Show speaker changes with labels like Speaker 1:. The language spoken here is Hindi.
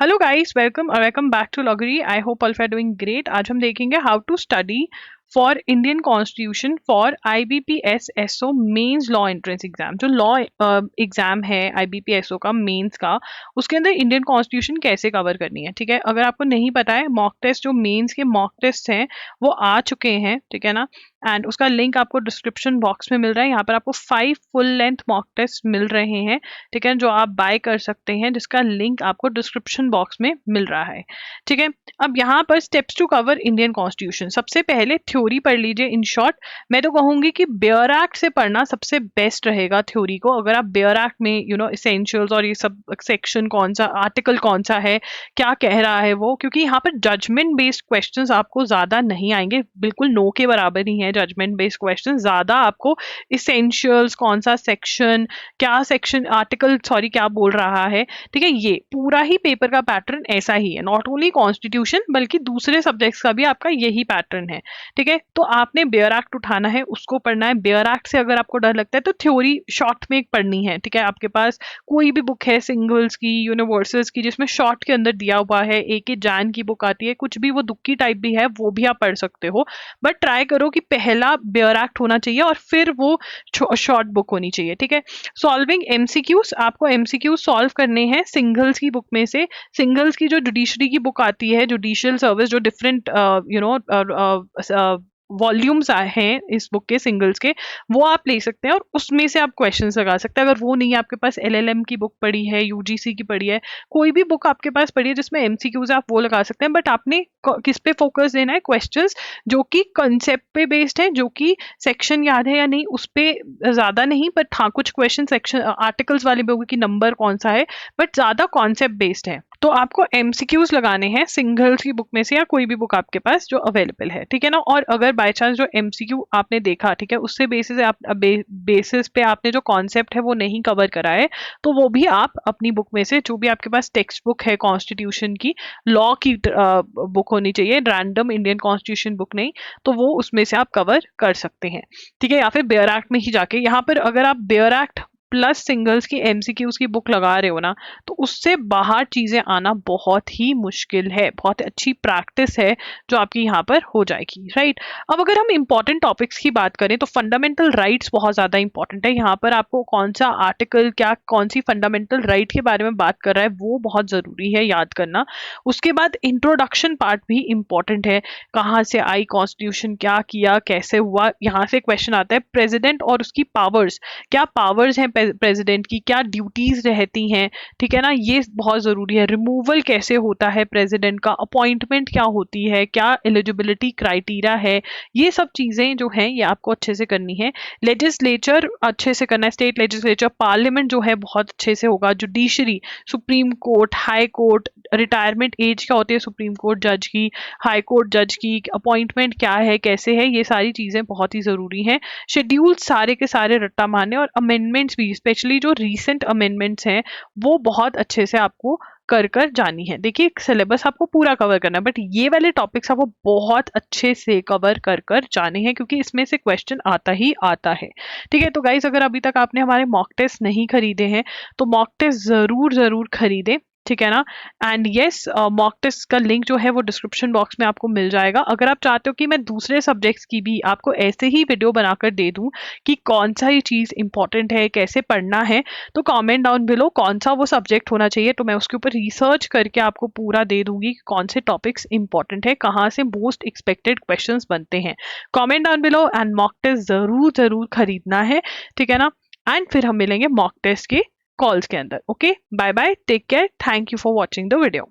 Speaker 1: Hello guys, welcome back to Lawgari. I hope all are doing great. आज हम देखेंगे how to study for Indian constitution for IBPS SO mains law entrance exam. जो लॉ एग्जाम है IBPSO का मेंस का, उसके अंदर इंडियन कॉन्स्टिट्यूशन कैसे कवर करनी है। ठीक है, अगर आपको नहीं पता है, मॉक टेस्ट जो मेंस के मॉक टेस्ट हैं वो आ चुके हैं, ठीक है ना। एंड उसका लिंक आपको डिस्क्रिप्शन बॉक्स में मिल रहा है। यहाँ पर आपको 5 फुल लेंथ मॉक टेस्ट मिल रहे हैं, ठीक है, जो आप बाय कर सकते हैं, जिसका लिंक आपको डिस्क्रिप्शन बॉक्स में मिल रहा है। ठीक है, अब यहाँ पर steps to cover Indian constitution. सबसे पहले थ्योरी पढ़ लीजिए। इन शॉर्ट मैं तो कहूंगी कि बेयर एक्ट से पढ़ना सबसे बेस्ट रहेगा थ्योरी को। अगर आप बेयर एक्ट में इसेंशियल्स और ये सब सेक्शन कौन सा, आर्टिकल कौन सा है, क्या कह रहा है वो, क्योंकि यहाँ पर जजमेंट बेस्ड क्वेश्चंस आपको ज्यादा नहीं आएंगे, बिल्कुल नो के बराबर ही है जजमेंट बेस्ड क्वेश्चन। ज्यादा आपको इसेंशियल्स, कौन सा सेक्शन, क्या सेक्शन, आर्टिकल सॉरी क्या बोल रहा है, ठीक है, ये पूरा ही पेपर का पैटर्न ऐसा ही है। नॉट ओनली कॉन्स्टिट्यूशन बल्कि दूसरे सब्जेक्ट्स का भी आपका यही पैटर्न है। ठीक है, तो आपने बेयर एक्ट उठाना है, उसको पढ़ना है। बेयर एक्ट से अगर आपको डर लगता है तो थ्योरी शॉर्ट में एक पढ़नी है। ठीक है, आपके पास कोई भी बुक है सिंगल्स की, यूनिवर्सल्स की, जिसमें शॉर्ट के अंदर दिया हुआ है, AK जैन की बुक आती है, कुछ भी वो दुक्की टाइप भी है, वो भी आप पढ़ सकते हो। बट ट्राई करो कि पहला बेयर एक्ट होना चाहिए और फिर वो शॉर्ट बुक होनी चाहिए। ठीक है, सॉल्विंग MCQs, आपको MCQs सॉल्व करने हैं सिंगल्स की बुक में से। सिंगल्स की जो जुडिशरी की बुक आती है, जुडिशियल सर्विस, जो डिफरेंट वॉल्यूम्स हैं इस बुक के सिंगल्स के, वो आप ले सकते हैं और उसमें से आप क्वेश्चंस लगा सकते हैं। अगर वो नहीं है आपके पास, LLM की बुक पड़ी है, UGC की पड़ी है, कोई भी बुक आपके पास पड़ी है जिसमें MCQs आप वो लगा सकते हैं। बट आपने किस पे फोकस देना है, क्वेश्चंस जो कि कंसेप्ट पे बेस्ड है, जो कि सेक्शन याद है या नहीं उस पे ज्यादा नहीं, बट हाँ कुछ क्वेश्चन सेक्शन आर्टिकल्स वाले बुक की नंबर कौन सा है, बट ज्यादा कॉन्सेप्ट बेस्ड है। तो आपको MCQs लगाने हैं सिंगल्स की बुक में से या कोई भी बुक आपके पास जो अवेलेबल है। ठीक है ना, और अगर बाय चांस जो MCQ आपने देखा, ठीक है, उससे बेसिस पे आपने जो कॉन्सेप्ट है वो नहीं कवर करा है, तो वो भी आप अपनी बुक में से, जो भी आपके पास टेक्स्ट बुक है कॉन्स्टिट्यूशन की, लॉ की बुक होनी चाहिए, रैंडम इंडियन कॉन्स्टिट्यूशन बुक नहीं, तो वो उसमें से आप कवर कर सकते हैं। ठीक है, या फिर बेयर एक्ट में ही जाके, यहाँ पर अगर आप बेयर एक्ट प्लस सिंगल्स की MCQs की बुक लगा रहे हो ना, तो उससे बाहर चीजें आना बहुत ही मुश्किल है। बहुत अच्छी प्रैक्टिस है जो आपकी यहाँ पर हो जाएगी, राइट। अब अगर हम इंपॉर्टेंट टॉपिक्स की बात करें तो फंडामेंटल राइट्स बहुत ज्यादा इंपॉर्टेंट है। यहाँ पर आपको कौन सा आर्टिकल, क्या कौन सी फंडामेंटल राइट के बारे में बात कर रहा है, वो बहुत जरूरी है याद करना। उसके बाद इंट्रोडक्शन पार्ट भी इंपॉर्टेंट है, कहाँ से आई कॉन्स्टिट्यूशन, क्या किया, कैसे हुआ। यहाँ से क्वेश्चन आता है प्रेसिडेंट और उसकी पावर्स, क्या पावर्स हैं प्रेसिडेंट की, क्या ड्यूटीज रहती हैं, ठीक है ना, ये बहुत जरूरी है। रिमूवल कैसे होता है प्रेसिडेंट का, अपॉइंटमेंट क्या होती है, क्या एलिजिबिलिटी क्राइटेरिया है, ये सब चीजें जो हैं ये आपको अच्छे से करनी है। लेजिस्लेचर अच्छे से करना है, स्टेट लेजिस्लेचर, पार्लियामेंट जो है बहुत अच्छे से होगा। Judiciary, supreme court, high court, retirement age क्या होती है सुप्रीम कोर्ट जज की, हाई कोर्ट जज की, अपॉइंटमेंट क्या है, कैसे है, ये सारी चीजें बहुत ही जरूरी हैं। शेड्यूल सारे के सारे रट्टा मारने, और अमेंडमेंट्स भी, स्पेशली जो रीसेंट अमेंडमेंट्स हैं वो बहुत अच्छे से आपको कर कर जानी है। देखिए सिलेबस आपको पूरा कवर करना है, बट ये वाले टॉपिक्स आपको बहुत अच्छे से कवर कर कर जाने हैं, क्योंकि इसमें से क्वेश्चन आता ही आता है। ठीक है, तो गाइस अगर अभी तक आपने हमारे मॉक टेस्ट नहीं खरीदे हैं तो मॉक टेस्ट जरूर जरूर खरीदें, ठीक है ना। एंड यस, मॉक टेस्ट का लिंक जो है वो डिस्क्रिप्शन बॉक्स में आपको मिल जाएगा। अगर आप चाहते हो कि मैं दूसरे सब्जेक्ट्स की भी आपको ऐसे ही वीडियो बनाकर दे दूं कि कौन सा ये चीज़ इंपॉर्टेंट है, कैसे पढ़ना है, तो कमेंट डाउन बिलो कौन सा वो सब्जेक्ट होना चाहिए, तो मैं उसके ऊपर रिसर्च करके आपको पूरा दे दूंगी कि कौन से टॉपिक्स इंपॉर्टेंट है, कहाँ से मोस्ट एक्सपेक्टेड क्वेश्चन बनते हैं। Comment down below and mock test जरूर जरूर खरीदना है, ठीक है ना। एंड फिर हम मिलेंगे मॉक टेस्ट के कॉल्स के अंदर। Okay, bye bye, take care, thank you for watching the video.